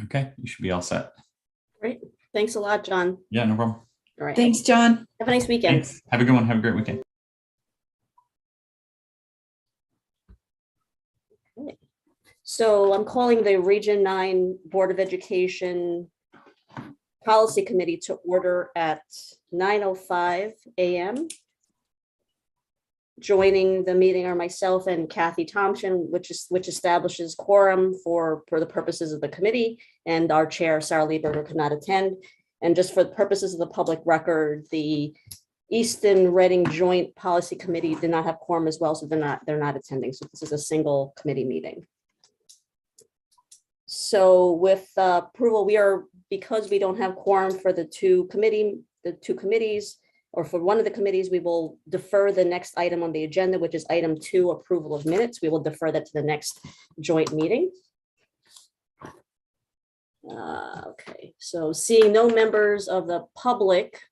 Okay, you should be all set. Great. Thanks a lot, John. Yeah, no problem. All right. Thanks, John. Have a nice weekend. Thanks. Have a good one. Have a great weekend. Okay. So I'm calling the Region 9 Board of Education Policy Committee to order at 9:05 a.m. Joining the meeting are myself and Kathy Thompson, which establishes quorum for the purposes of the committee, and our chair, Sarah Lieberger, could not attend. And just for the purposes of the public record, the Easton Reading Joint Policy Committee did not have quorum as well, so they're not attending. So this is a single committee meeting. So with approval, because we don't have quorum for the two committees, or for one of the committees, we will defer the next item on the agenda, which is item 2, approval of minutes. We will defer that to the next joint meeting. Okay, so seeing no members of the public,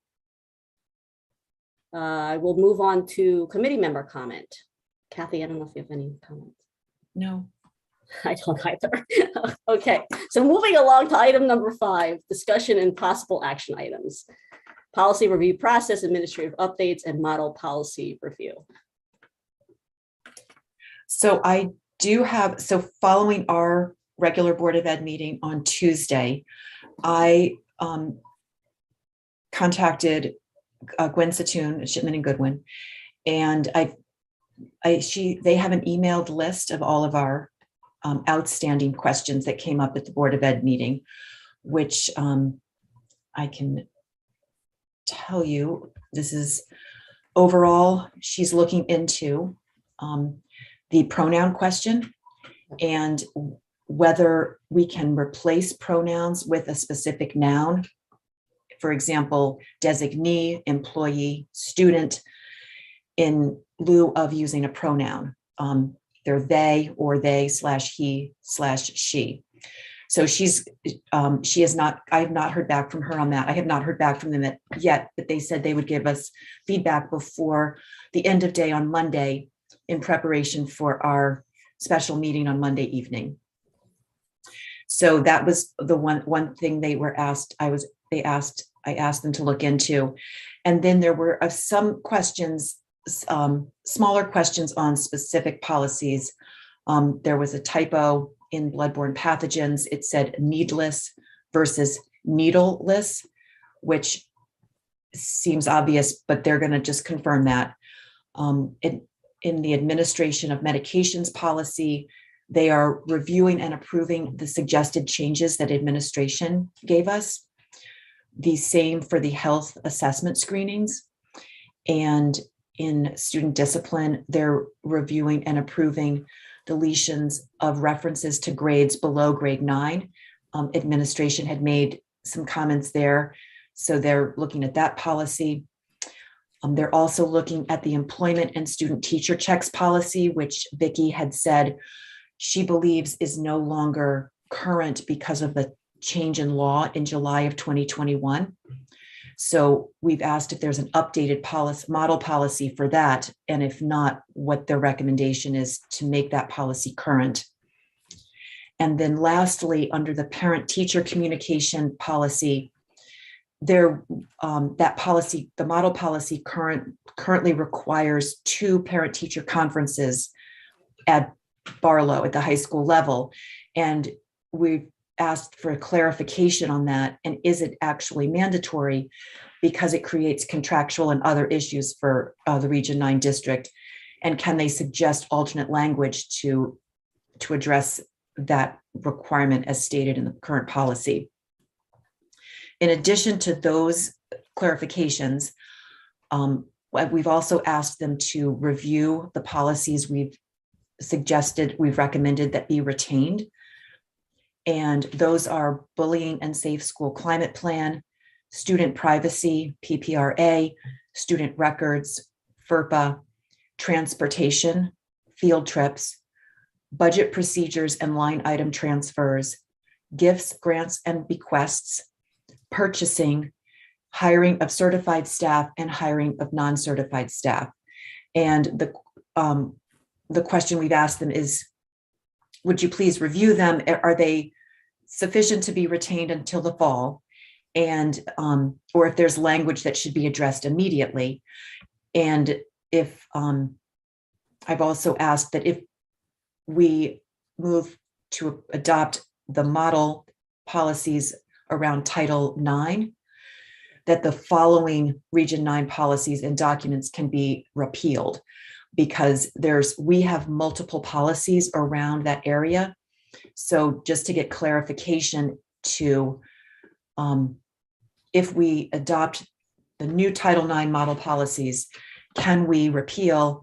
I will move on to committee member comment. Kathy, I don't know if you have any comments. No. I don't either. Okay, so moving along to item number 5, discussion and possible action items. Policy review process, administrative updates, and model policy review. So following our regular Board of Ed meeting on Tuesday, I contacted Gwen Satoon at Shipman and Goodwin, and they have an emailed list of all of our outstanding questions that came up at the Board of Ed meeting, which I can tell you, this is overall, she's looking into the pronoun question and whether we can replace pronouns with a specific noun. For example, designee, employee, student, in lieu of using a pronoun. They're they or they/he/she. So she has not, I have not heard back from her on that. I have not heard back from them yet, but they said they would give us feedback before the end of day on Monday in preparation for our special meeting on Monday evening. So that was the one thing they were asked. I asked them to look into. And then there were some questions, smaller questions on specific policies. There was a typo in bloodborne pathogens. It said needless versus needleless, which seems obvious, but they're going to just confirm that. In the administration of medications policy, they are reviewing and approving the suggested changes that administration gave us. The same for the health assessment screenings. And in student discipline, they're reviewing and approving deletions of references to grades below grade 9. Administration had made some comments there, so they're looking at that policy. They're also looking at the employment and student teacher checks policy, which Vicki had said she believes is no longer current because of the change in law in July of 2021. So we've asked if there's an updated model policy for that, and if not, what their recommendation is to make that policy current. And then lastly, under the parent-teacher communication policy, that policy, the model policy currently requires 2 parent-teacher conferences at Barlow at the high school level. And we've asked for a clarification on that. And is it actually mandatory? Because it creates contractual and other issues for the Region 9 district. And can they suggest alternate language to address that requirement as stated in the current policy? In addition to those clarifications, we've also asked them to review the policies we've recommended that be retained. And those are bullying and safe school climate plan, student privacy, PPRA, student records, FERPA, transportation, field trips, budget procedures and line item transfers, gifts, grants, and bequests, purchasing, hiring of certified staff, and hiring of non-certified staff. And the question we've asked them is, would you please review them? Are they sufficient to be retained until the fall, and or if there's language that should be addressed immediately. And if I've also asked that if we move to adopt the model policies around Title IX, that the following Region 9 policies and documents can be repealed, because we have multiple policies around that area. So just to get clarification to, if we adopt the new Title IX model policies, can we repeal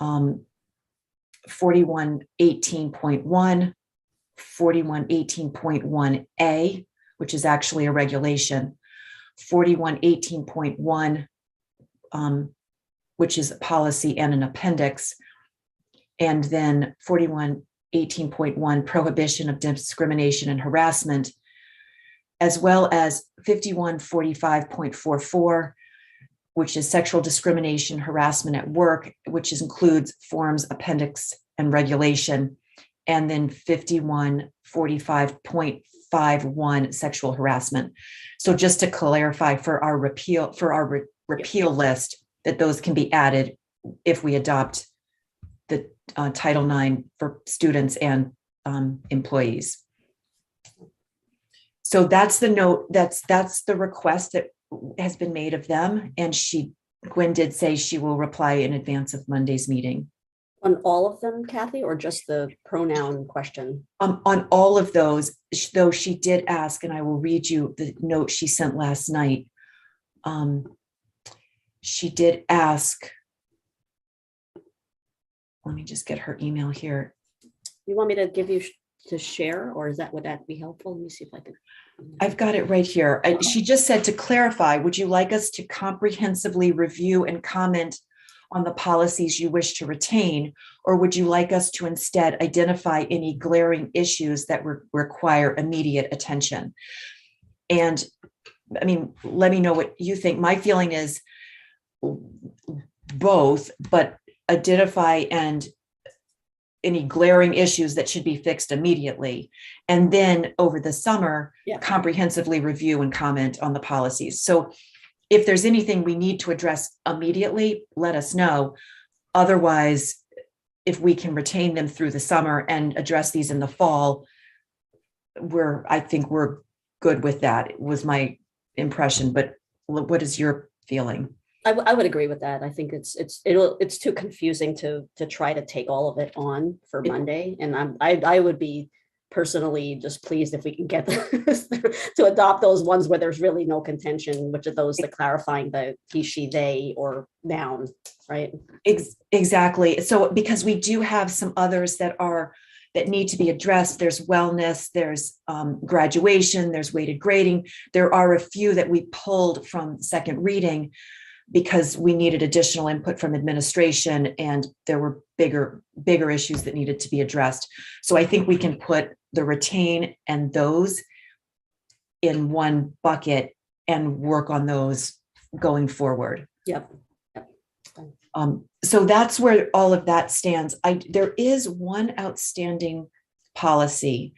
4118.1, 4118.1A, which is actually a regulation, 4118.1, which is a policy and an appendix, and then 4118.1, prohibition of discrimination and harassment, as well as 5145.44, which is sexual discrimination, harassment at work, which includes forms, appendix, and regulation, and then 5145.51, sexual harassment. So just to clarify for our repeal list, that those can be added if we adopt the Title IX for students and employees. So that's the note, that's the request that has been made of them. And Gwen did say she will reply in advance of Monday's meeting. On all of them, Kathy, or just the pronoun question? On all of those, though she did ask, and I will read you the note she sent last night. She did ask, let me just get her email here. You want me to give you to share, or would that be helpful? Let me see if I can. I've got it right here. She just said, to clarify, would you like us to comprehensively review and comment on the policies you wish to retain, or would you like us to instead identify any glaring issues that require immediate attention? And I mean, let me know what you think. My feeling is both, but identify and any glaring issues that should be fixed immediately. And then over the summer, comprehensively review and comment on the policies. So if there's anything we need to address immediately, let us know. Otherwise, if we can retain them through the summer and address these in the fall, I think we're good with that. It was my impression, but what is your feeling? I would agree with that. I think it's too confusing to try to take all of it on for Monday. And I would be personally just pleased if we can get to adopt those ones where there's really no contention, which are those that clarifying the he, she, they, or noun, right? Exactly. So because we do have some others that need to be addressed. There's wellness, there's graduation, there's weighted grading. There are a few that we pulled from second reading because we needed additional input from administration, and there were bigger issues that needed to be addressed. So I think we can put the retain and those in one bucket and work on those going forward. Yep. So that's where all of that stands. There is one outstanding policy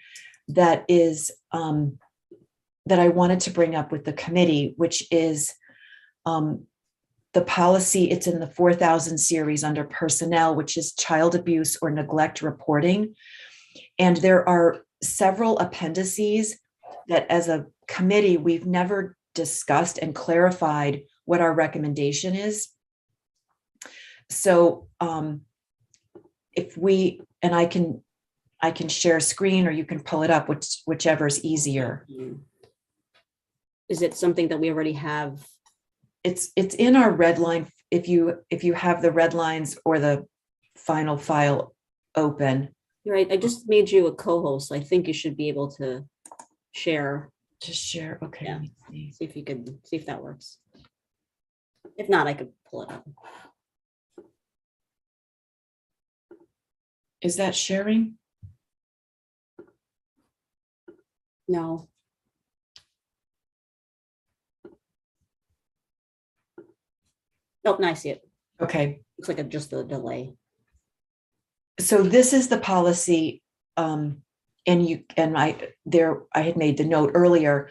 that is that I wanted to bring up with the committee, which is the policy. It's in the 4000 series under personnel, which is child abuse or neglect reporting. And there are several appendices that as a committee, we've never discussed and clarified what our recommendation is. So if we, and I can share screen, or you can pull it up, whichever is easier. Is it something that we already have? It's in our red line. If you have the red lines or the final file open. You're right. I just made you a co-host. So I think you should be able to share. Just share. Okay. Yeah. Let me see. See if you could see if that works. If not, I could pull it up. Is that sharing? No. Oh, no, I see it. Okay. Looks like just a delay. So this is the policy, and I had made the note earlier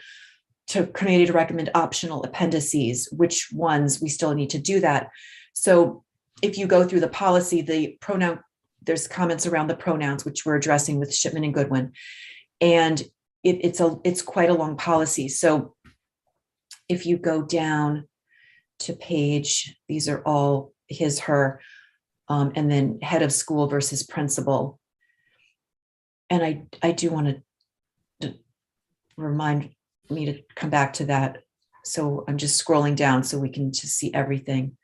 to committee to recommend optional appendices, which ones we still need to do that. So if you go through the policy, there's comments around the pronouns, which we're addressing with Shipman and Goodwin. And it's quite a long policy. So if you go down to page, these are all his, her, and then head of school versus principal. And I do want to remind me to come back to that. So I'm just scrolling down so we can just see everything.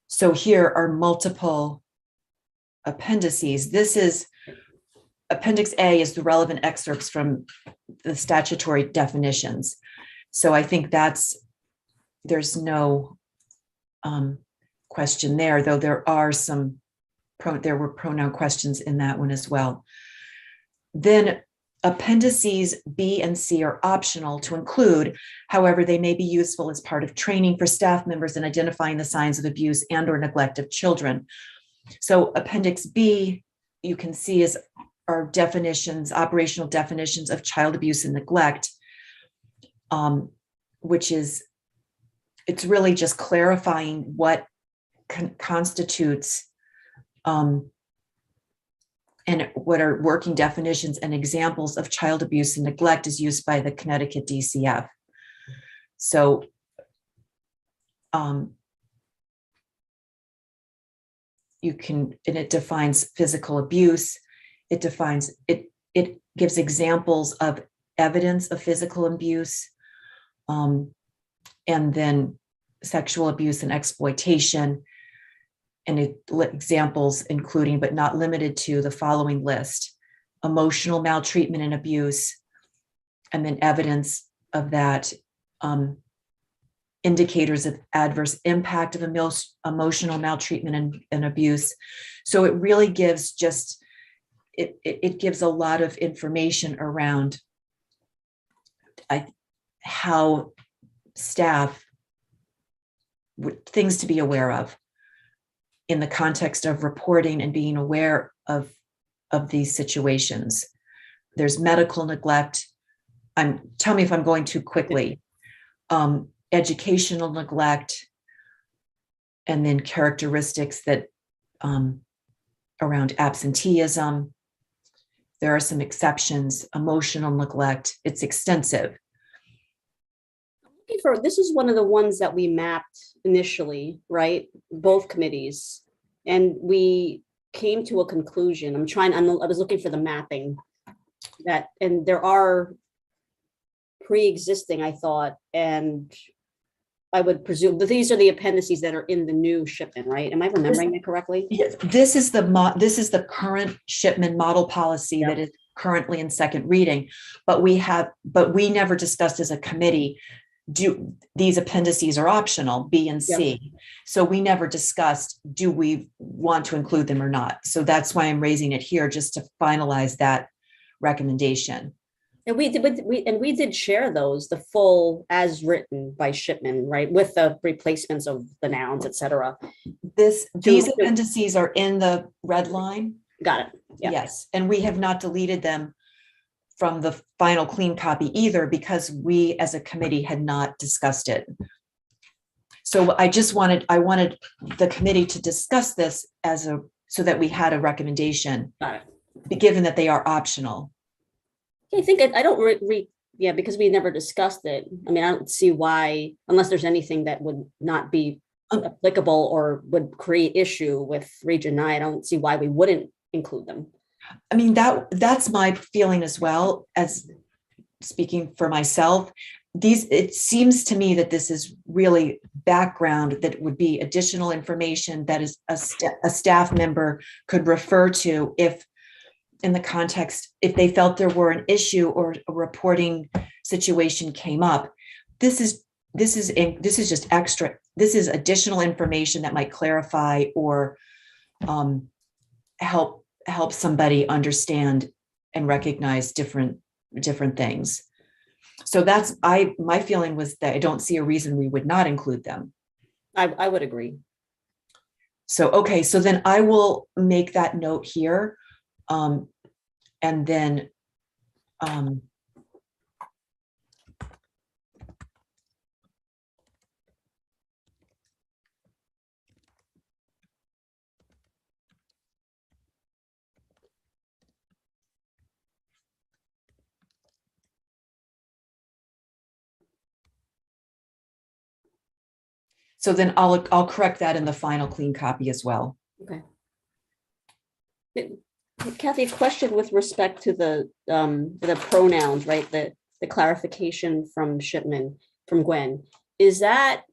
So here are multiple appendices. This is Appendix A is the relevant excerpts from the statutory definitions. So I think there's no question there, though there were pronoun questions in that one as well. Then appendices B and C are optional to include. However, they may be useful as part of training for staff members in identifying the signs of abuse and or neglect of children. So Appendix B, you can see, is our definitions, operational definitions of child abuse and neglect, which is, it's really just clarifying what constitutes and what are working definitions and examples of child abuse and neglect is used by the Connecticut DCF. So and it defines physical abuse. It gives examples of evidence of physical abuse, and then sexual abuse and exploitation. And examples including, but not limited to, the following list: emotional maltreatment and abuse, and then evidence of that, indicators of adverse impact of emotional maltreatment and abuse. So it really gives it gives a lot of information around how staff, things to be aware of in the context of reporting and being aware of these situations. There's medical neglect. Tell me if I'm going too quickly. Educational neglect, and then characteristics that around absenteeism. There are some exceptions. Emotional neglect, it's extensive. This is one of the ones that we mapped initially, right? Both committees. And we came to a conclusion. I was looking for the mapping and there are pre-existing, I thought, and I would presume that these are the appendices that are in the new shipment, right? Am I remembering it correctly? Yes, this is the current shipment model policy that is currently in second reading, but we never discussed as a committee, these appendices are optional, B and C. Yep. So we never discussed, do we want to include them or not? So that's why I'm raising it here, just to finalize that recommendation. And we did share those, the full as written by Shipman, right, with the replacements of the nouns, et cetera. These appendices are in the red line. Got it. Yeah. Yes, and we have not deleted them from the final clean copy either, because we as a committee had not discussed it. So I wanted the committee to discuss this so that we had a recommendation. Got it. Given that they are optional. I think I don't because we never discussed it. I mean, I don't see why, unless there's anything that would not be applicable or would create issue with Region 9, I don't see why we wouldn't include them. I mean, that's my feeling as well, as speaking for myself. It seems to me that this is really background that would be additional information that is a staff member could refer to if in the context, if they felt there were an issue or a reporting situation came up. This is just extra. This is additional information that might clarify or help somebody understand and recognize different things. So my feeling was that I don't see a reason we would not include them. I would agree. So, okay, so then I will make that note here. And then, so then I'll correct that in the final clean copy as well. Okay. Kathy, a question with respect to the pronouns, right? The clarification from Shipman, from Gwen, is that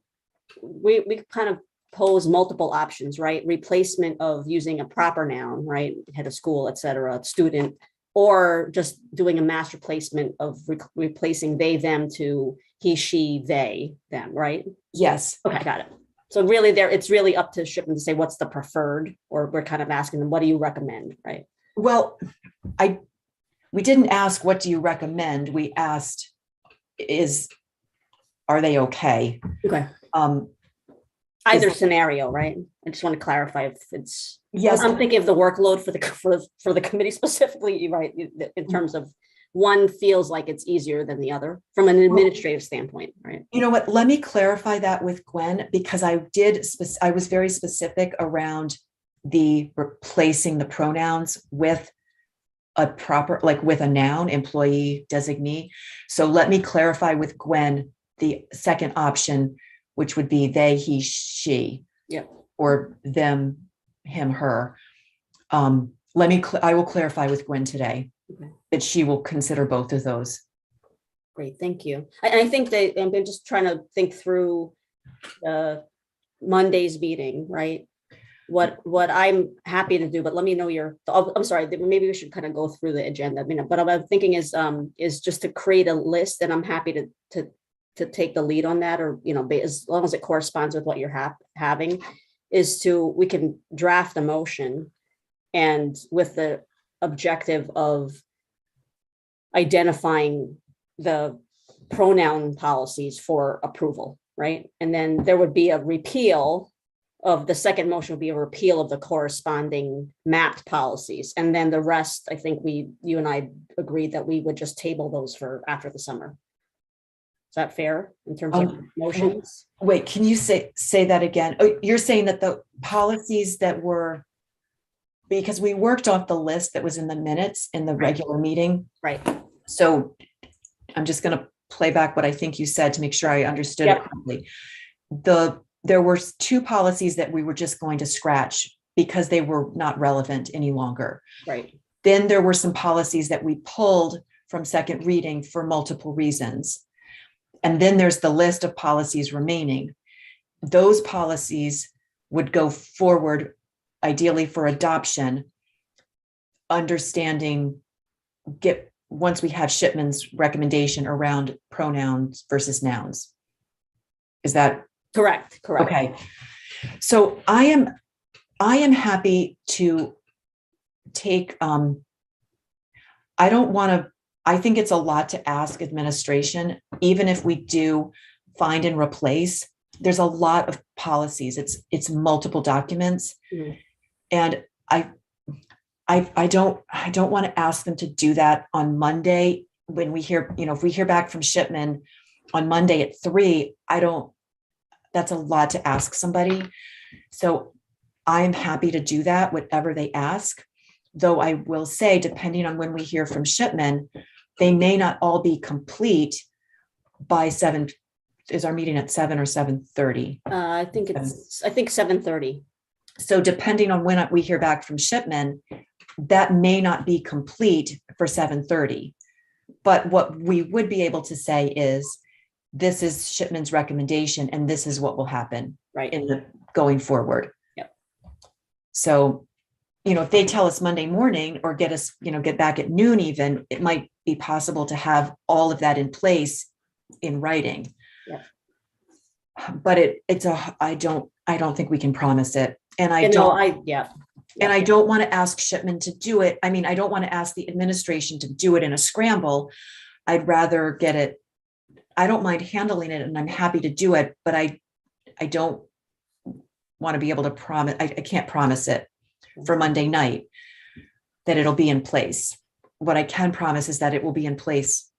we kind of pose multiple options, right? Replacement of using a proper noun, right? Head of school, et cetera, student, or just doing a mass replacement of replacing they, them to he, she, they, them, right? Yes. Okay, got it. So really it's really up to Shipman to say what's the preferred, or we're kind of asking them, what do you recommend, right? Well, we didn't ask, what do you recommend? We asked, are they okay? Okay. Either scenario, right? I just want to clarify if it's, yes, I'm thinking of the workload for the committee specifically, right? In terms of one feels like it's easier than the other from an administrative standpoint, right? You know what? Let me clarify that with Gwen, because I was very specific around the replacing the pronouns with a proper, like with a noun, employee, designee. So let me clarify with Gwen the second option, which would be they, he, she, Yep. or them, him, her. I will clarify with Gwen today that she will consider both of those. Great, thank you. I think that I've been just trying to think through Monday's meeting, right? What I'm happy to do, but let me know I'm sorry, maybe we should kind of go through the agenda, but what I'm thinking is just to create a list, and I'm happy to take the lead on that, or, as long as it corresponds with what you're having, we can draft a motion, and with the objective of identifying the pronoun policies for approval, right? And then there would be a repeal of the second motion, would be a repeal of the corresponding mapped policies. And then the rest, I think you and I agreed that we would just table those for after the summer. Is that fair in terms of motions? Wait, can you say that again? Oh, you're saying that the policies that were, because we worked off the list that was in the minutes in the regular meeting. Right. So I'm just going to play back what I think you said to make sure I understood it correctly. There were two policies that we were just going to scratch because they were not relevant any longer. Right. Then there were some policies that we pulled from second reading for multiple reasons. And then there's the list of policies remaining. Those policies would go forward, ideally for adoption, once we have Shipman's recommendation around pronouns versus nouns. Is that correct? Okay. So I am happy to take, I think it's a lot to ask administration, even if we do find and replace, there's a lot of policies. It's multiple documents. Mm-hmm. And I don't want to ask them to do that on Monday when we hear, if we hear back from Shipman on Monday at 3, that's a lot to ask somebody. So I'm happy to do that, whatever they ask. Though I will say, depending on when we hear from Shipman, they may not all be complete by 7. Is our meeting at 7 or 7:30? I think 7:30. So depending on when we hear back from Shipman, that may not be complete for 7:30. But what we would be able to say is, this is Shipman's recommendation, and this is what will happen going forward. Yep. So, if they tell us Monday morning or get us, get back at noon, even, it might be possible to have all of that in place in writing. Yep. But I don't think we can promise it. And I don't want to ask Shipman to do it. I mean, I don't want to ask the administration to do it in a scramble. I'd rather get it. I don't mind handling it, and I'm happy to do it, but I don't want to be able to promise, I can't promise it for Monday night that it'll be in place. What I can promise is that it will be in place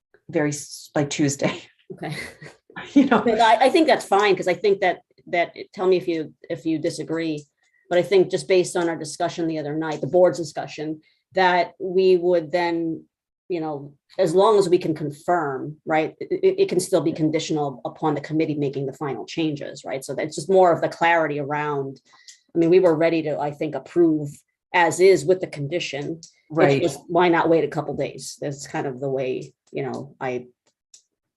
like Tuesday. Okay. But I think that's fine, because I think that tell me if you disagree, but I think just based on our discussion the other night, the board's discussion, that we would then, as long as we can confirm, right, it can still be conditional upon the committee making the final changes, right? So that's just more of the clarity around. I mean, we were ready to, I think, approve as is with the condition. right. It's just, why not wait a couple days? That's kind of the way,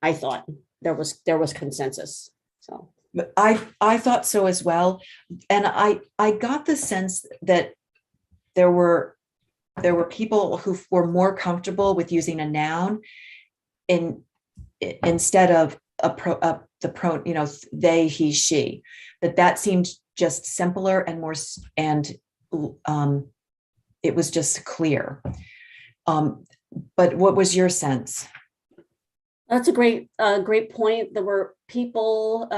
I thought there was consensus. So But I thought so as well. And I got the sense that there were people who were more comfortable with using a noun instead of they, he, she, that seemed just simpler and more, and it was just clear. But what was your sense? that's a great point. There were people,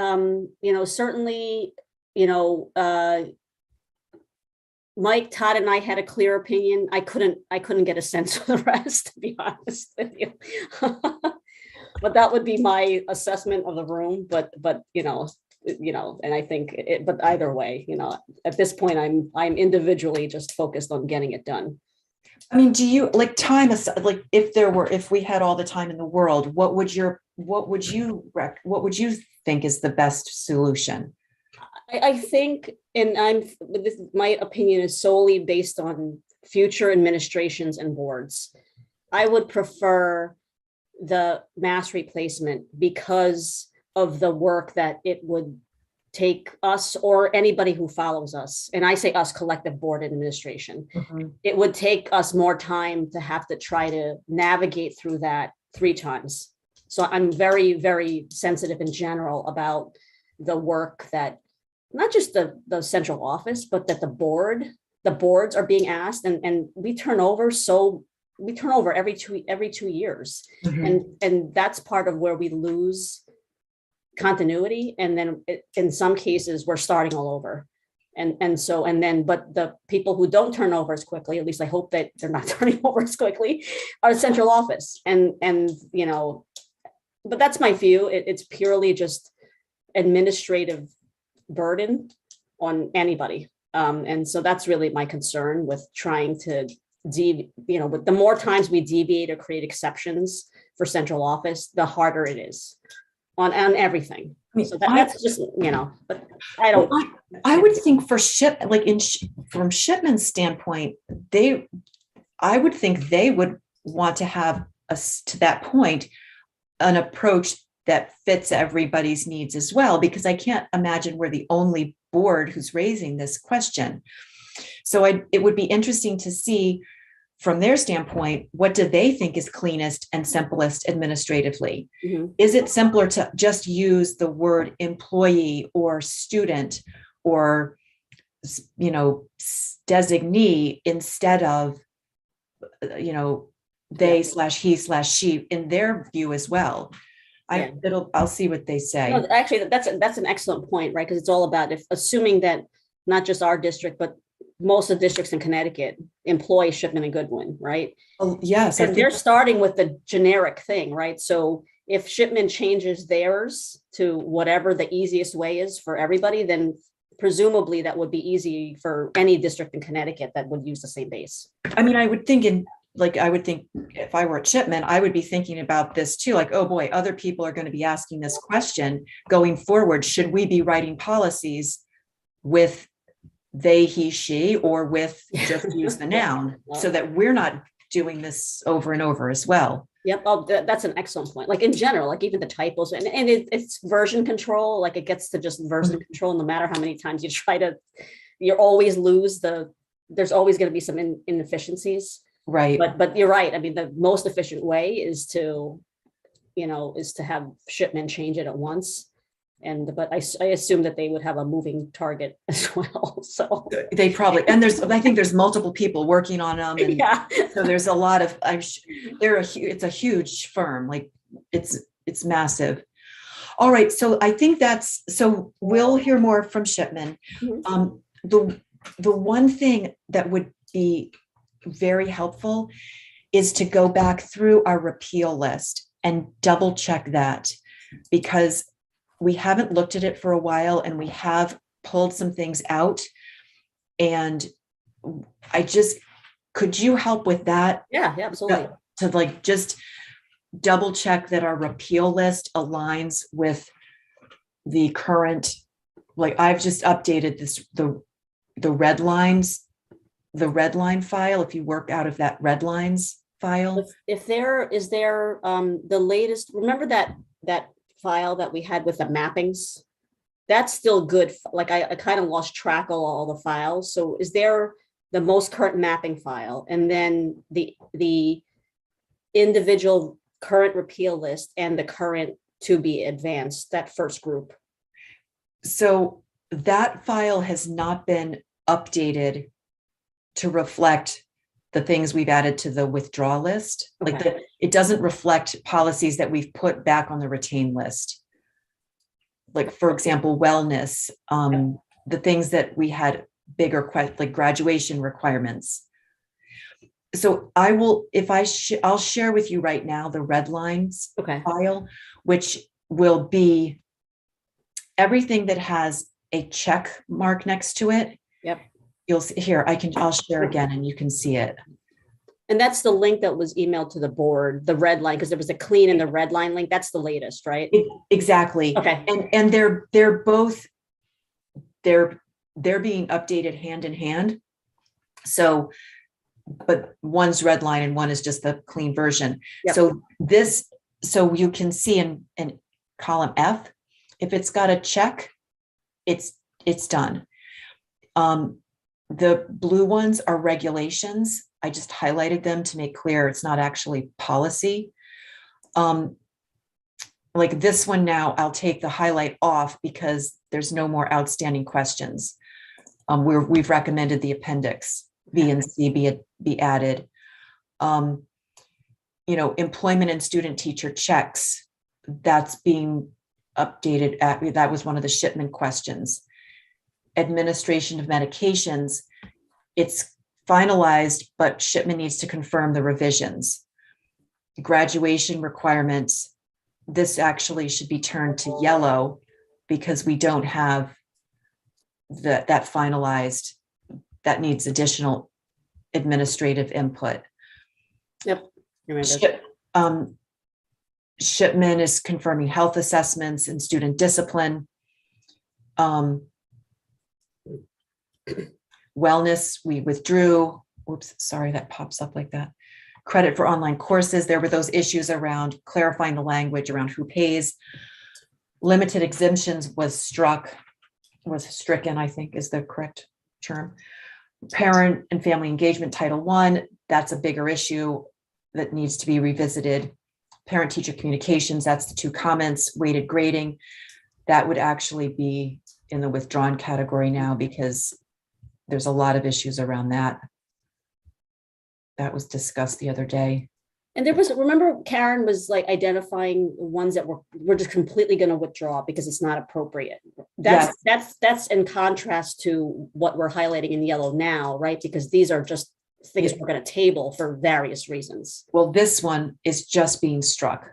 certainly, Mike, Todd, and I had a clear opinion. I couldn't get a sense of the rest, to be honest with you. But that would be my assessment of the room. But and I think but either way, at this point, I'm individually just focused on getting it done. I mean, do you like time aside, like if we had all the time in the world, what would you think is the best solution? I think, and my opinion is solely based on future administrations and boards. I would prefer the mass replacement because of the work that it would take us or anybody who follows us. And I say us, collective board administration. Mm-hmm. It would take us more time to have to try to navigate through that 3 times. So I'm very, very sensitive in general about the work that not just the central office, but that the boards are being asked, and we turn over every 2 years. Mm-hmm. And that's part of where we lose continuity. And then in some cases we're starting all over. But the people who don't turn over as quickly, at least I hope that they're not turning over as quickly, are the central office. But that's my view. It's purely just administrative burden on anybody. And so that's really my concern with trying to but the more times we deviate or create exceptions for central office, the harder it is on everything. So that's just, but I don't. I would think for from Shipman's standpoint, I would think they would want to have to that point, an approach that fits everybody's needs as well, because I can't imagine we're the only board who's raising this question. So it would be interesting to see from their standpoint, what do they think is cleanest and simplest administratively? Mm-hmm. Is it simpler to just use the word employee or student or, designee instead of, they / he / she in their view as well? I'll see what they say. No, actually, that's an excellent point, right? Because it's all about assuming that not just our district, but most of the districts in Connecticut employ Shipman and Goodwin, right? Oh, yes. And they're starting with the generic thing, right? So if Shipman changes theirs to whatever the easiest way is for everybody, then presumably that would be easy for any district in Connecticut that would use the same base. I mean, I would think if I were at Shipman, I would be thinking about this too. Like, oh boy, other people are going to be asking this question going forward. Should we be writing policies with they, he, she, or with just use the noun so that we're not doing this over and over as well? Yep. Oh, that's an excellent point. Like in general, like even the typos and it's version control, like it gets to just version control. No matter how many times you always lose there's always going to be some inefficiencies. Right. But you're right. I mean, the most efficient way is to have Shipman change it at once. But I assume that they would have a moving target as well. So they probably, and I think there's multiple people working on them. And yeah. So there's a lot of, it's a huge firm. Like it's massive. All right, so I think so we'll hear more from Shipman. Mhm. The one thing that would be very helpful is to go back through our repeal list and double check that, because we haven't looked at it for a while and we have pulled some things out. And could you help with that? Yeah, absolutely. To like just double check that our repeal list aligns with the current, like I've just updated the red lines, the red line file, if you work out of that red lines file. If there is the latest, remember that file that we had with the mappings? That's still good. Like I kind of lost track of all the files. So is there the most current mapping file and then the individual current repeal list and the current to be advanced, that first group? So that file has not been updated to reflect the things we've added to the withdraw list. Okay. Like it doesn't reflect policies that we've put back on the retain list. Like, for example, wellness, the things that we had bigger, like graduation requirements. So I'll share with you right now the red lines file, which will be everything that has a check mark next to it. Yep. You'll see here, I'll share again and you can see it. And that's the link that was emailed to the board, the red line, because there was a clean in the red line link. That's the latest, right? Exactly. Okay. And they're both, they're being updated hand in hand. So, but one's red line and one is just the clean version. Yep. So you can see in column F, if it's got a check, it's done. The blue ones are regulations. I just highlighted them to make clear it's not actually policy. Like this one now, I'll take the highlight off because there's no more outstanding questions. We've recommended the appendix B and C be added. Employment and student teacher checks, that's being updated. That was one of the Shipman questions. Administration of medications, it's finalized, but Shipman needs to confirm the revisions. Graduation requirements, this actually should be turned to yellow because we don't have that finalized. That needs additional administrative input. Yep. Shipman is confirming health assessments and student discipline. Wellness, we withdrew. Oops, sorry, that pops up like that. Credit for online courses. There were those issues around clarifying the language around who pays. Limited exemptions was stricken, I think is the correct term. Parent and family engagement, Title I, that's a bigger issue that needs to be revisited. Parent-teacher communications, that's the two comments. Weighted grading, that would actually be in the withdrawn category now because there's a lot of issues around that. That was discussed the other day. And remember Karen was like identifying ones that we're just completely going to withdraw because it's not appropriate. That's in contrast to what we're highlighting in yellow now, right? Because these are just things we're going to table for various reasons. Well, this one is just being stricken.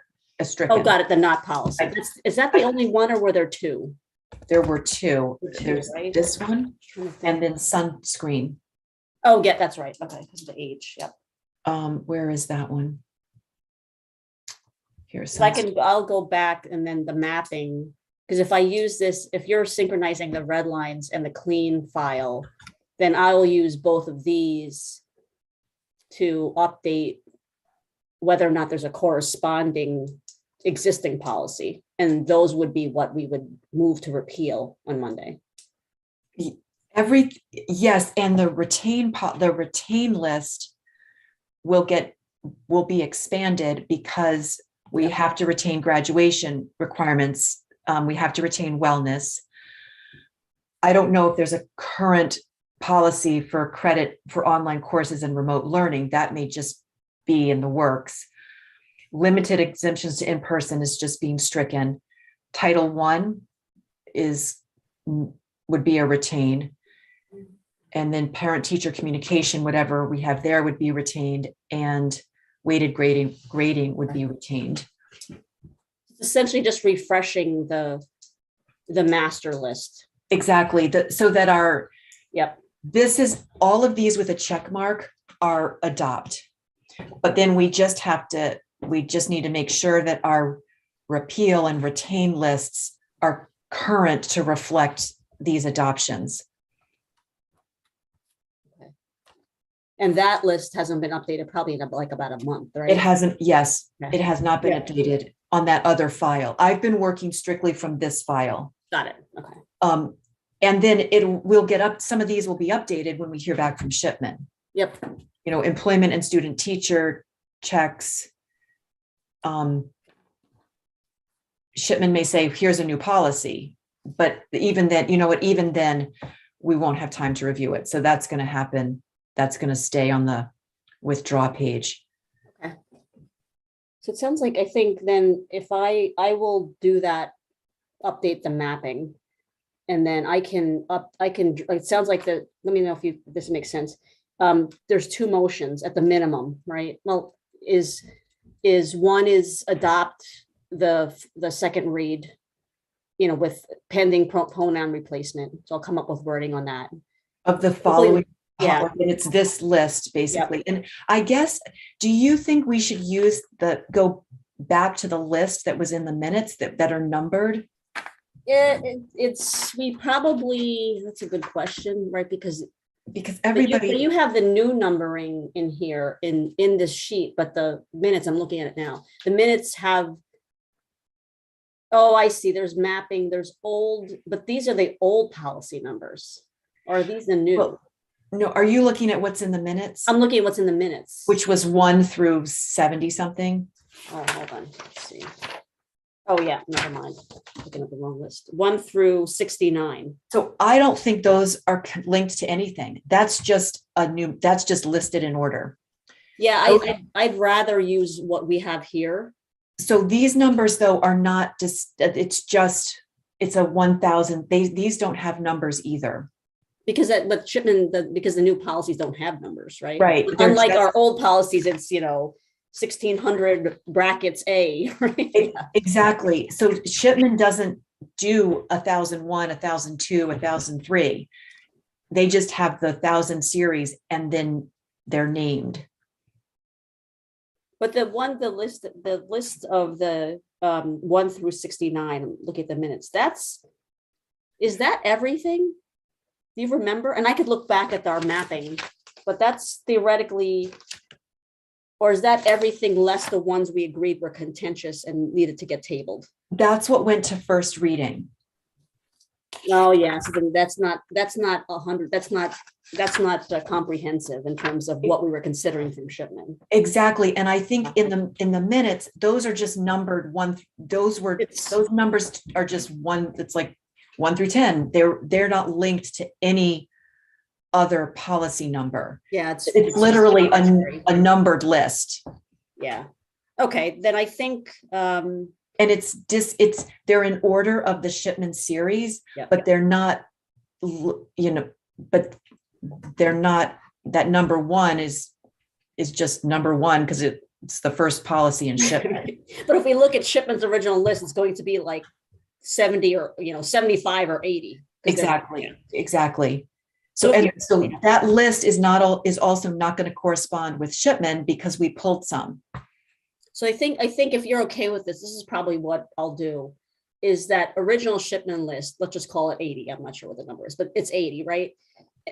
Oh, got it. The not policy. Is that the only one or were there two? There were two. There's right? This one and then sunscreen. Oh, yeah, that's right. Okay, because of the age. Yep. Where is that one? Here's I'll go back and then the mapping, because if I use this, if you're synchronizing the red lines and the clean file, then I will use both of these to update whether or not there's a corresponding existing policy. And those would be what we would move to repeal on Monday. Yes, and the retain list will be expanded because we have to retain graduation requirements. We have to retain wellness. I don't know if there's a current policy for credit for online courses and remote learning. That may just be in the works. Limited exemptions to in-person is just being stricken. Title I would be a retained. And then parent-teacher communication, whatever we have there would be retained, and weighted grading would be retained. Essentially just refreshing the master list. Exactly. So that Yep. this is all of these with a check mark are adopt. But then we just need to make sure that our repeal and retain lists are current to reflect these adoptions. And that list hasn't been updated probably in like about a month, right? It hasn't, yes, Okay. it has not been Yeah. updated on that other file. I've been working strictly from this file. Got it. Okay. And then we'll get up, some of these will be updated when we hear back from Shipman. Yep. You know, employment and student teacher checks. Shipman may say, here's a new policy, but even then, you know what, even then we won't have time to review it. So that's going to happen. That's going to stay on the withdraw page. Okay. So it sounds like, I think then if I will do that, update the mapping. And then it sounds like let me know if this makes sense. There's two motions at the minimum, right? Well, one is adopt the second read, you know, with pending pronoun replacement. So I'll come up with wording on that. Of the following, yeah. And it's this list basically. Yep. And I guess, do you think we should go back to the list that was in the minutes that are numbered? That's a good question, right? Because everybody, you have the new numbering in here in this sheet, but the minutes, I'm looking at it now, the minutes have, oh, I see, there's mapping, there's old, but these are the old policy numbers. Or are these the new? Well, no, are you looking at what's in the minutes? I'm looking at what's in the minutes. Which was 1 through 70 something. Oh, hold on, let's see. Oh yeah, never mind. Looking at the wrong list. 1 through 69. So I don't think those are linked to anything. That's just that's just listed in order. Yeah, I'd rather use what we have here. So these numbers though are not just, it's a 1,000. These don't have numbers either. Because because the new policies don't have numbers, right? Right. Unlike our old policies, it's, 1600 brackets A, right? Exactly. So Shipman doesn't do 1001, 1002, 1003. They just have the 1,000 series and then they're named. But the list of the 1 through 69, look at the minutes. Is that everything? Do you remember? And I could look back at our mapping, but that's theoretically, or is that everything less the ones we agreed were contentious and needed to get tabled? That's what went to first reading. Oh yeah, so then that's not 100. That's not comprehensive in terms of what we were considering from Shipman. Exactly, and I think in the minutes, those are just numbered one. Those numbers are just one. It's like 1 through 10. They're not linked to any other policy number. Yeah, it's literally a numbered list. Yeah. Okay, then I think. And they're in order of the Shipman series, but they're not, but they're not, that number 1 is just number 1 because it's the first policy in Shipman. But if we look at Shipman's original list, it's going to be like 70 or 75 or 80. Exactly. So that list is also not going to correspond with Shipman because we pulled some. So I think if you're okay with this is probably what I'll do, is that original Shipman list, let's just call it 80. I'm not sure what the number is, but it's 80, right?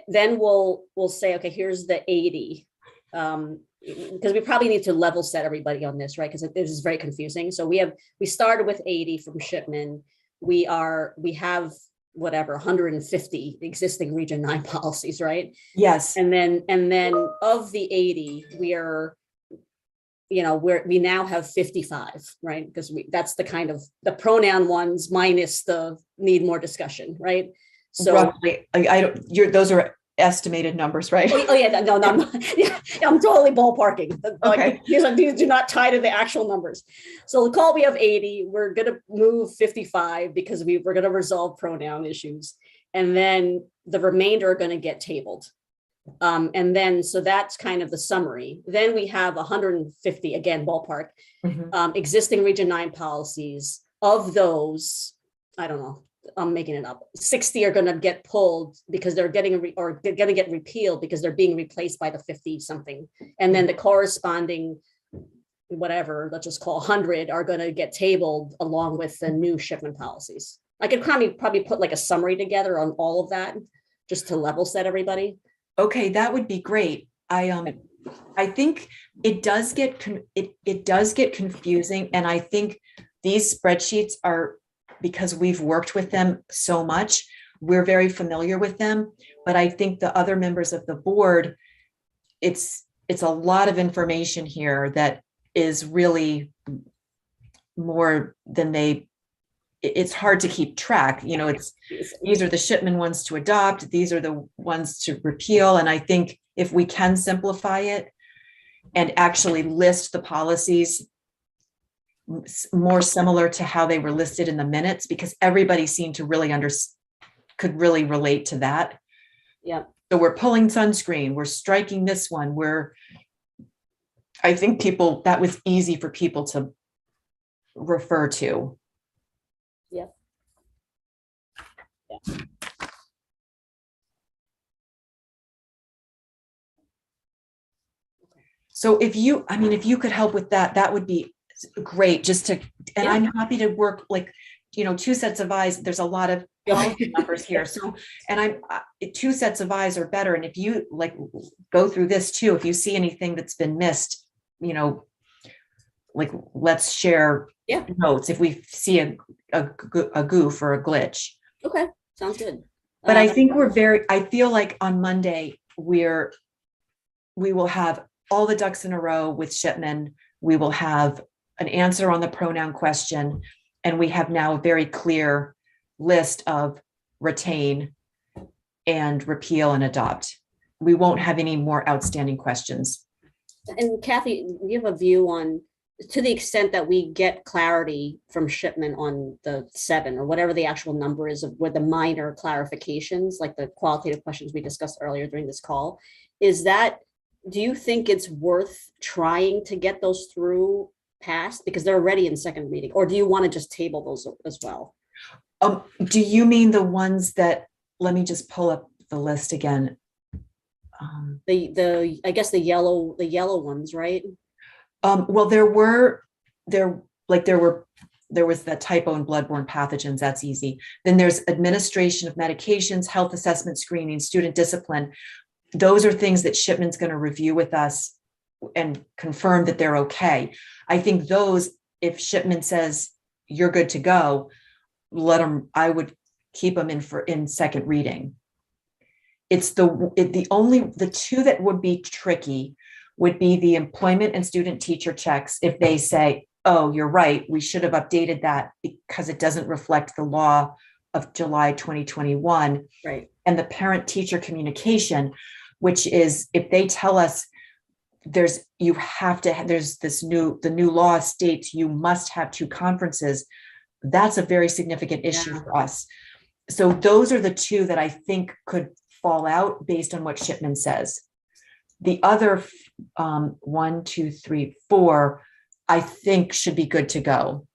Then we'll say, okay, here's the 80. Because we probably need to level set everybody on this, right? Because this is very confusing. So we started with 80 from Shipman. We have whatever 150 existing Region 9 policies, right? Yes. And then of the 80, we now have 55, right? Because that's the kind of the pronoun ones minus the need more discussion, right? So roughly, those are estimated numbers, right? Oh yeah, no, yeah, I'm totally ballparking. Okay. These do not tie to the actual numbers. So the call, we have 80. We're gonna move 55 because we're gonna resolve pronoun issues, and then the remainder are gonna get tabled. And then so that's kind of the summary. Then we have 150, again ballpark, Mhm. existing Region 9 policies. Of those, I don't know, I'm making it up, 60 are going to get pulled because they're getting or they're going to get repealed because they're being replaced by the 50 something, and then the corresponding whatever, let's just call 100, are going to get tabled along with the new shipment policies. I could probably put like a summary together on all of that just to level set everybody. Okay, that would be great. I think it does get it does get confusing, and I think these spreadsheets are, because we've worked with them so much, we're very familiar with them. But I think the other members of the board, it's a lot of information here that is really more than it's hard to keep track. You know, these are the shipment ones to adopt, these are the ones to repeal. And I think if we can simplify it and actually list the policies more similar to how they were listed in the minutes, because everybody seemed to really could really relate to that. Yeah. So we're pulling sunscreen, we're striking this one, I think that was easy for people to refer to. Yeah. So if you could help with that, that would be great, and Yeah. I'm happy to work, like, two sets of eyes. There's a lot of policy numbers here. So, and two sets of eyes are better. And if you go through this too, if you see anything that's been missed, let's share notes if we see a goof or a glitch. Okay, sounds good. But I think I feel like on Monday, we will have all the ducks in a row with Shipman. We will have an answer on the pronoun question. And we have now a very clear list of retain and repeal and adopt. We won't have any more outstanding questions. And Kathy, you have a view on, to the extent that we get clarity from Shipman on the 7 or whatever the actual number is, of where the minor clarifications, like the qualitative questions we discussed earlier during this call, do you think it's worth trying to get those through passed because they're already in second reading, or do you want to just table those as well? Do you mean the ones that, let me just pull up the list again. I guess the yellow ones, right? Well, there was that typo in bloodborne pathogens. That's easy. Then there's administration of medications, health assessment screening, student discipline. Those are things that Shipman's going to review with us and confirm that they're okay. I think those, if Shipman says you're good to go, I would keep them in second reading. It's the two that would be tricky would be the employment and student teacher checks. If they say, oh, you're right, we should have updated that because it doesn't reflect the law of July 2021. Right. And the parent teacher communication, which is, if they tell us the new law states you must have 2 conferences, that's a very significant issue for us. So those are the 2 that I think could fall out based on what Shipman says. The other 1, 2, 3, 4, I think should be good to go.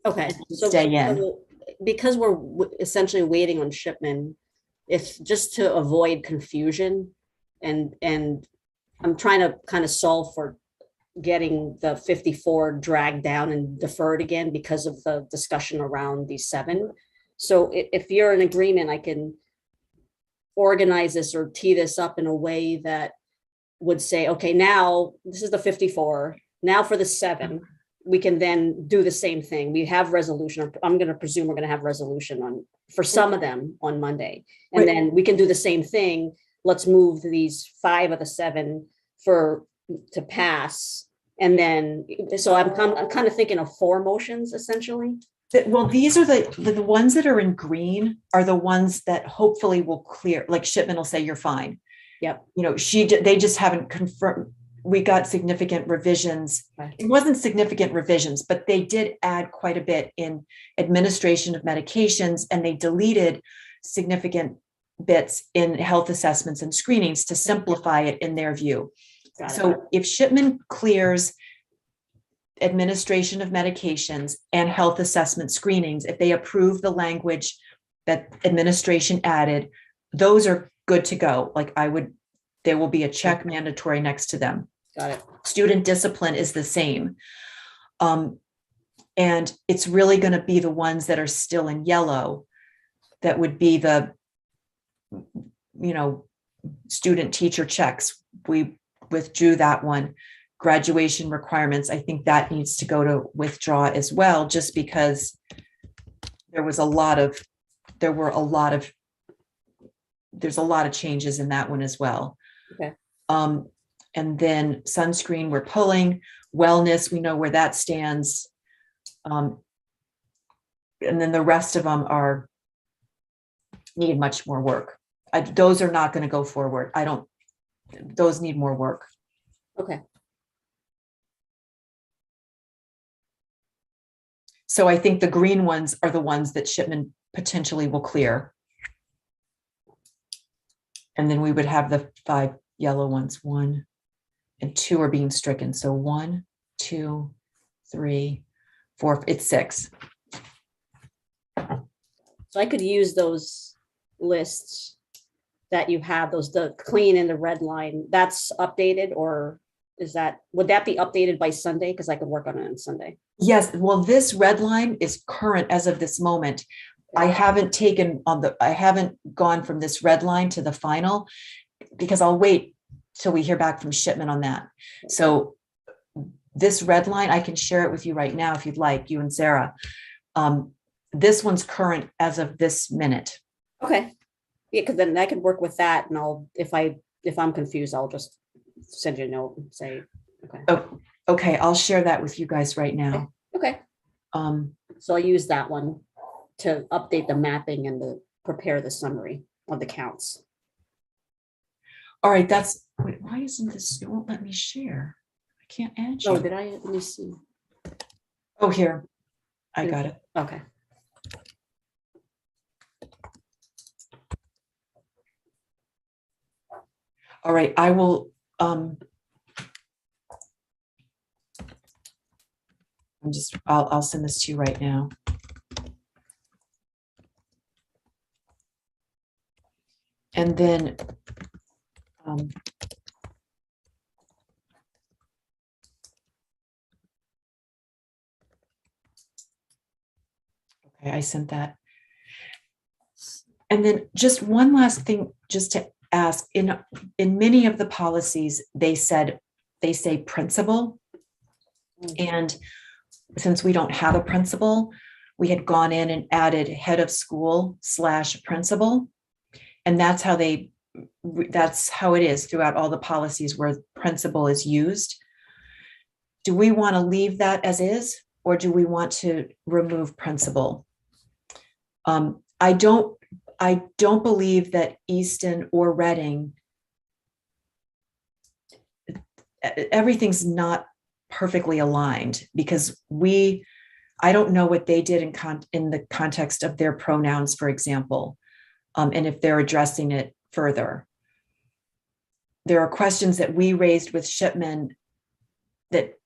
Okay. So stay in. Because we're essentially waiting on Shipman, if just to avoid confusion, and I'm trying to kind of solve for getting the 54 dragged down and deferred again because of the discussion around these 7. So if you're in agreement, I can organize this or tee this up in a way that would say, okay, now this is the 54. Now for the 7, we can then do the same thing. We have resolution. I'm going to presume we're going to have resolution for some of them on Monday. And then we can do the same thing. Let's move these 5 of the 7 to pass. And then, so I'm kind of thinking of 4 motions essentially. Well, these are the ones that are in green are the ones that hopefully will clear, like Shipman will say, you're fine. Yep. You know, they just haven't confirmed. We got significant revisions. Right. It wasn't significant revisions, but they did add quite a bit in administration of medications, and they deleted significant bits in health assessments and screenings to simplify it in their view. Got it. So if Shipman clears administration of medications and health assessment screenings, if they approve the language that administration added, those are good to go. Like there will be a check mandatory next to them. Got it. Student discipline is the same. And it's really going to be the ones that are still in yellow that would be the, student teacher checks. We withdrew that one. Graduation requirements, I think that needs to go to withdraw as well, just because there's a lot of changes in that one as well. Okay. And then sunscreen, we're pulling. Wellness, we know where that stands. And then the rest of them need much more work. Those are not going to go forward. Those need more work. Okay. So I think the green ones are the ones that Shipman potentially will clear. And then we would have the 5 yellow ones. 1 and 2 are being stricken. So 1, 2, 3, 4, it's 6. So I could use those lists that you have, the clean and the red line, that's updated, or would that be updated by Sunday? Because I could work on it on Sunday. Yes, well, this red line is current as of this moment. I haven't gone from this red line to the final because I'll wait till we hear back from Shipman on that. So this red line, I can share it with you right now if you'd like, you and Sarah. This one's current as of this minute. Okay. Yeah, because then I could work with that, and if I'm confused, I'll just send you a note and say, okay. Oh, okay, I'll share that with you guys right now. Okay. So I'll use that one to update the mapping and prepare the summary of the counts. All right, why isn't this, it won't let me share. I can't add you. Oh, did I? Let me see. Oh, here, I got it. Okay. All right, I will, I'll send this to you right now. And then, okay, I sent that. And then just one last thing, just to ask, in many of the policies, they say principal. And since we don't have a principal, we had gone in and added head of school / principal. And that's how it is throughout all the policies where principal is used. Do we want to leave that as is, or do we want to remove principal? I don't believe that Easton or Reading, everything's not perfectly aligned, because I don't know what they did in the context of their pronouns, for example, and if they're addressing it further. There are questions that we raised with Shipman that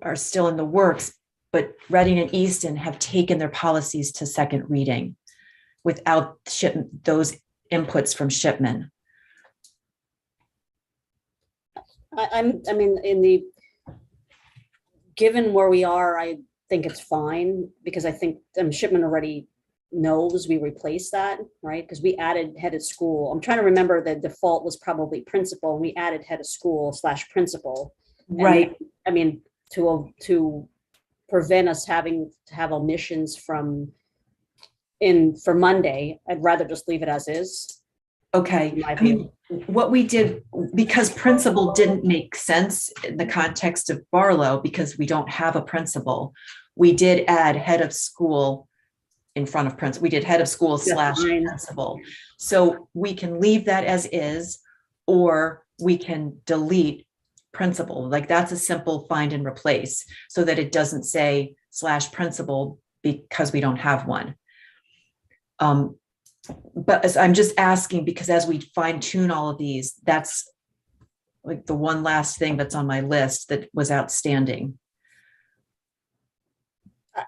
are still in the works, but Reading and Easton have taken their policies to second reading without those inputs from Shipman. Given where we are, I think it's fine, because I think Shipman already knows we replaced that, right? Because we added head of school. I'm trying to remember, the default was probably principal, and we added head of school / principal. Right. To prevent us having to have omissions for Monday, I'd rather just leave it as is. Okay. In my view. What we did, because principal didn't make sense in the context of Barlow, because we don't have a principal, we did add head of school in front of principal. We did head of school slash principal. So we can leave that as is, or we can delete principal. Like that's a simple find and replace so that it doesn't say slash principal because we don't have one. But as I'm just asking, because as we fine tune all of these, that's like the one last thing that's on my list that was outstanding.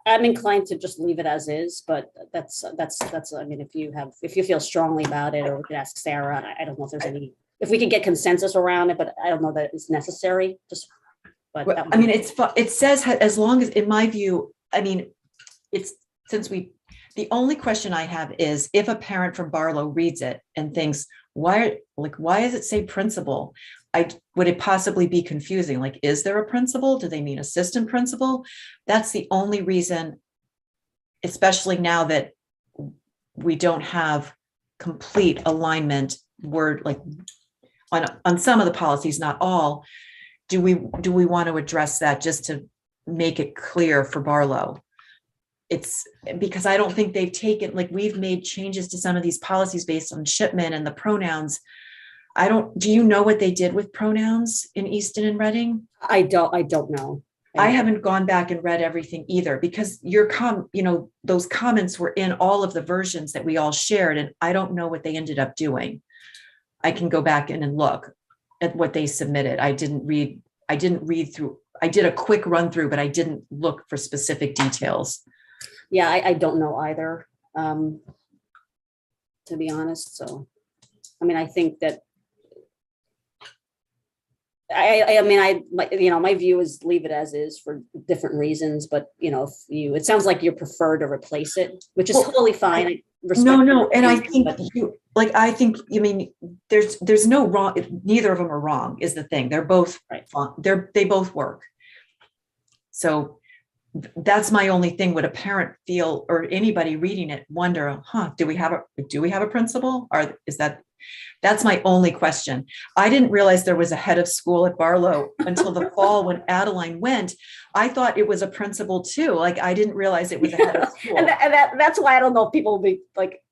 I'm inclined to just leave it as is, but that's, I mean, if you feel strongly about it, or we could ask Sarah, I don't know if there's any, if we could get consensus around it, but I don't know that it's necessary, just, but. Well, I mean, it says, as long as, in my view, I mean, it's, the only question I have is if a parent from Barlow reads it and thinks, why does it say principal? Would it possibly be confusing? Like, is there a principal? Do they mean assistant principal? That's the only reason, especially now that we don't have complete alignment word, like on some of the policies, not all. Do we want to address that just to make it clear for Barlow? It's because I don't think they've taken, like, we've made changes to some of these policies based on shipment and the pronouns. Do you know what they did with pronouns in Easton and Reading? I don't know. I haven't gone back and read everything either, because those comments were in all of the versions that we all shared, and I don't know what they ended up doing. I can go back in and look at what they submitted. I didn't read through. I did a quick run through, but I didn't look for specific details. Yeah, I don't know either, to be honest. So, I mean, I think that my view is leave it as is for different reasons, but it sounds like you prefer to replace it, which is totally fine. No, and I think there's no wrong. Neither of them are wrong is the thing. They're both right. They both work. So that's my only thing. Would a parent feel, or anybody reading it wonder, do we have a principal, or that's my only question. I didn't realize there was a head of school at Barlow until the fall when Adeline went. I thought it was a principal too. Like, I didn't realize it was a head of school. and that's why I don't know if people will be like,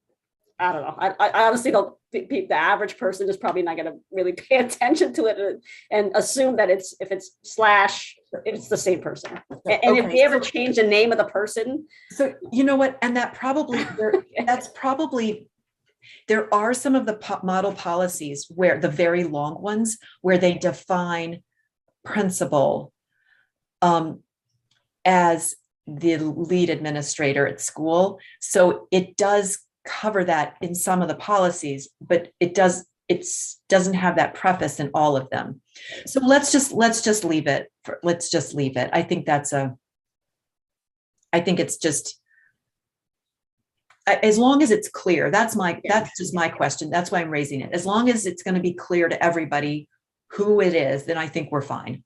I don't know. I honestly don't. The average person is probably not going to really pay attention to it and assume that if it's slash, it's the same person. And okay, if they ever change the name of the person. So you know what? And that's probably, there are some of the model policies where the very long ones where they define principal as the lead administrator at school. So it does cover that in some of the policies, but it doesn't have that preface in all of them. So let's just leave it. Let's just leave it. I think it's just, as long as it's clear. That's just my question. That's why I'm raising it. As long as it's going to be clear to everybody who it is, then I think we're fine.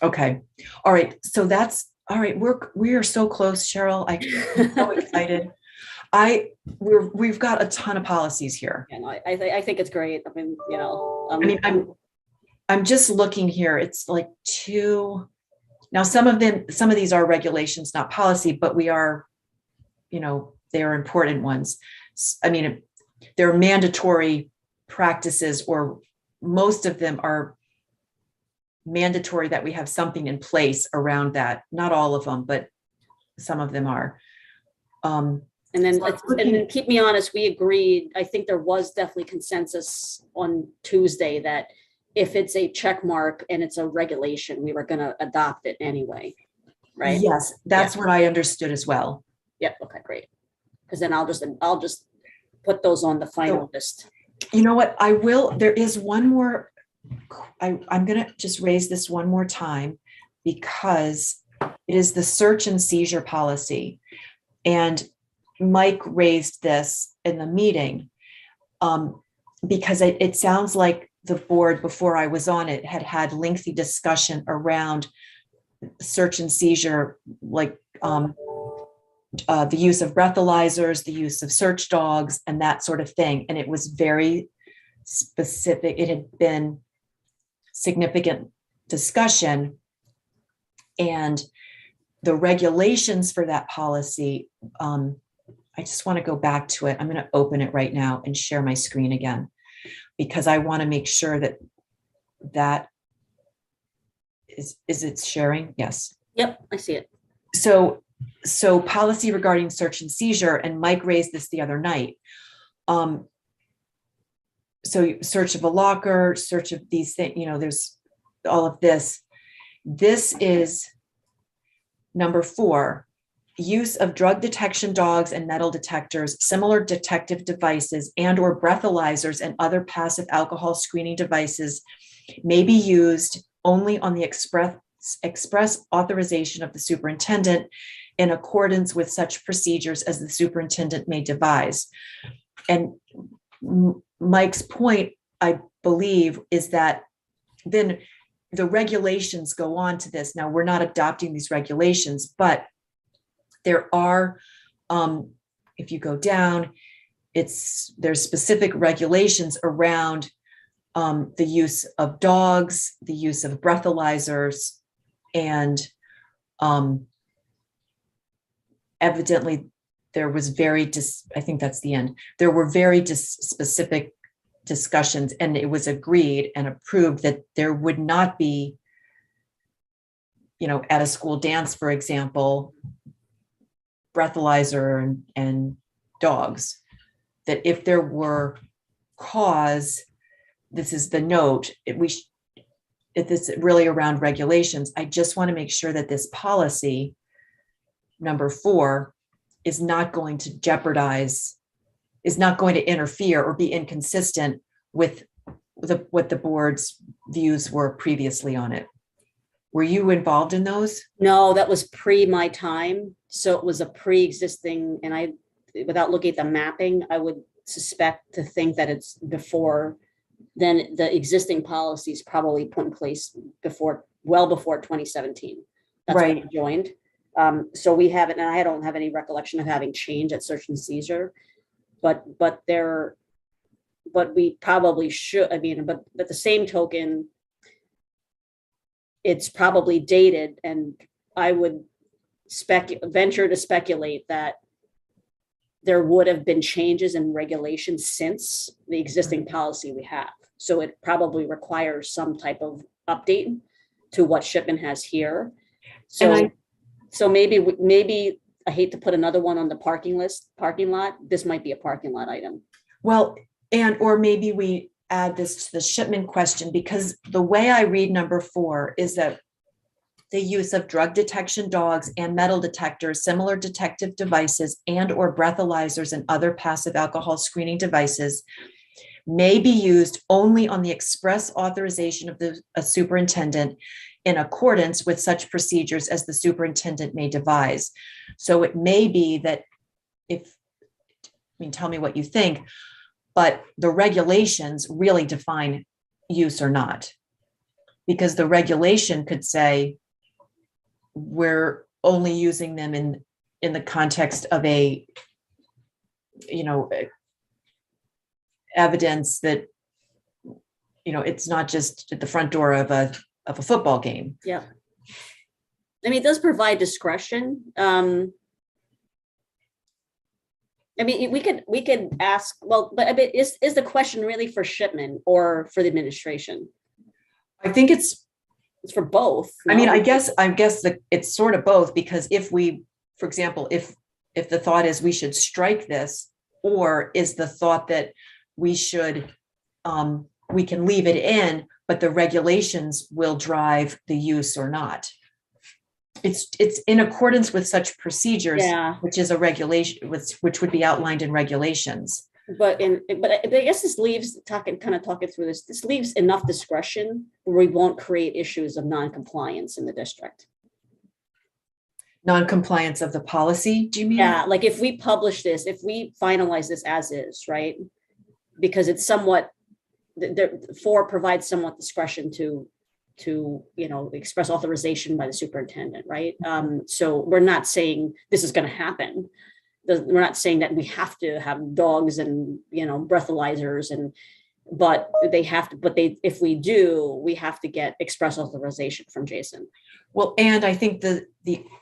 Okay. All right. So that's all right. We are so close, Cheryl. I'm so excited. We've got a ton of policies here. Yeah, no, I think it's great. I mean, I'm just looking here. It's like two. Now, some of these are regulations, not policy, but we are, they are important ones. I mean, they're mandatory practices, or most of them are mandatory that we have something in place around that. Not all of them, but some of them are. And then keep me honest, we agreed, I think there was definitely consensus on Tuesday that if it's a check mark and it's a regulation, we were going to adopt it anyway, right? Yes, that's what I understood as well. Yep. Okay, great. Because then I'll just put those on the final list. You know what? There is one more. I'm going to just raise this one more time because it is the search and seizure policy. And Mike raised this in the meeting because it sounds like the board, before I was on it, had lengthy discussion around search and seizure, like the use of breathalyzers, the use of search dogs, and that sort of thing. And it was very specific. It had been significant discussion. And the regulations for that policy, I just want to go back to it. I'm going to open it right now and share my screen again, because I want to make sure that that is it sharing? Yes. Yep, I see it. So policy regarding search and seizure, and Mike raised this the other night. So search of a locker, search of these things, there's all of this. This is number 4, use of drug detection dogs and metal detectors, similar detective devices, and or breathalyzers and other passive alcohol screening devices may be used only on the express authorization of the superintendent in accordance with such procedures as the superintendent may devise. And Mike's point, I believe, is that then the regulations go on to this. Now, we're not adopting these regulations, but there are, if you go down, there's specific regulations around the use of dogs, the use of breathalyzers, and evidently there was I think that's the end. There were very specific discussions, and it was agreed and approved that there would not be, at a school dance, for example, breathalyzer and dogs, that if there were cause, this is the note, if it's really around regulations. I just want to make sure that this policy, number 4, is not going to jeopardize, is not going to interfere or be inconsistent with what the board's views were previously on it. Were you involved in those? No, that was pre my time. So it was a pre-existing, and without looking at the mapping, I would suspect to think that it's before then. The existing policies probably put in place well before 2017. That's right. When I joined. So we haven't, and I don't have any recollection of having change at search and seizure, but we probably should. I mean, but the same token, it's probably dated, and I would venture to speculate that there would have been changes in regulations since the existing policy we have. So it probably requires some type of update to what Shipman has here. So maybe I hate to put another one on the parking lot. This might be a parking lot item. Well, or maybe we add this to the Shipman question, because the way I read number 4 is that the use of drug detection dogs and metal detectors, similar detective devices, and or breathalyzers and other passive alcohol screening devices may be used only on the express authorization of a superintendent in accordance with such procedures as the superintendent may devise. So it may be that tell me what you think, but the regulations really define use or not, because the regulation could say we're only using them in the context of evidence that, it's not just at the front door of a football game. Yeah. I mean, it does provide discretion. We could ask, well, but I mean, is the question really for Shipman or for the administration? I think it's for both. No? I mean, I guess that it's sort of both, because if we, for example, if the thought is we should strike this, or is the thought that we should, we can leave it in, but the regulations will drive the use or not. It's in accordance with such procedures, which is a regulation, which would be outlined in regulations. But I guess this leaves talking through this. This leaves enough discretion where we won't create issues of non-compliance in the district. Non-compliance of the policy, do you mean? Yeah, like if we publish this, if we finalize this as is, right? Because it's somewhat, 4 provides somewhat discretion to express authorization by the superintendent, right? So we're not saying this is going to happen. We're not saying that we have to have dogs and breathalyzers, and But they have to, if we do, we have to get express authorization from Jason. Well, and I think the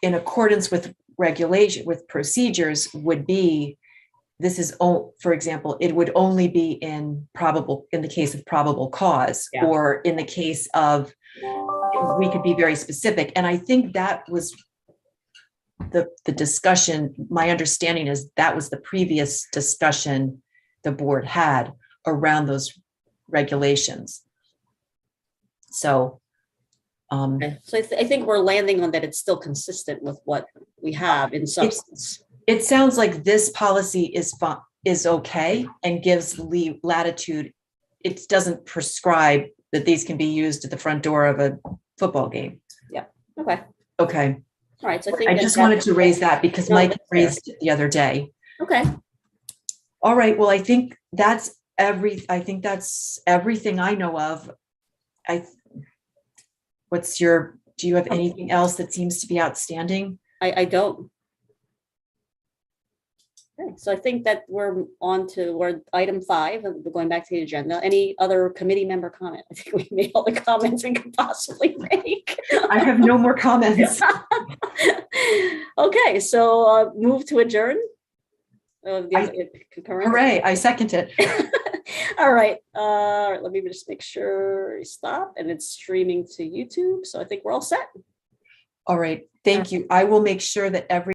in accordance with regulation, with procedures would be, this is, for example, it would only be in the case of probable cause, Yeah. or in the case of, we could be very specific. And I think that was the discussion. My understanding is that was the previous discussion the board had around those regulations. So, Okay. So I think we're landing on that it's still consistent with what we have in substance. it sounds like this policy is okay and gives latitude. It doesn't prescribe that these can be used at the front door of a football game. Yeah. Okay. Okay. All right. So I think I just wanted to raise that because No, Mike that's fair. raised it the other day. Okay. All right. Well, I think that's everything I know of. Do you have anything else that seems to be outstanding? I don't. Okay, so I think that we're item 5, and we're going back to the agenda. Any other committee member comment? I think we made all the comments we could possibly make. I have no more comments. Okay, so move to adjourn. Concurrent? Hooray, I second it. All right. Let me just make sure stop, and it's streaming to YouTube. So I think we're all set. All right, thank you. I will make sure that every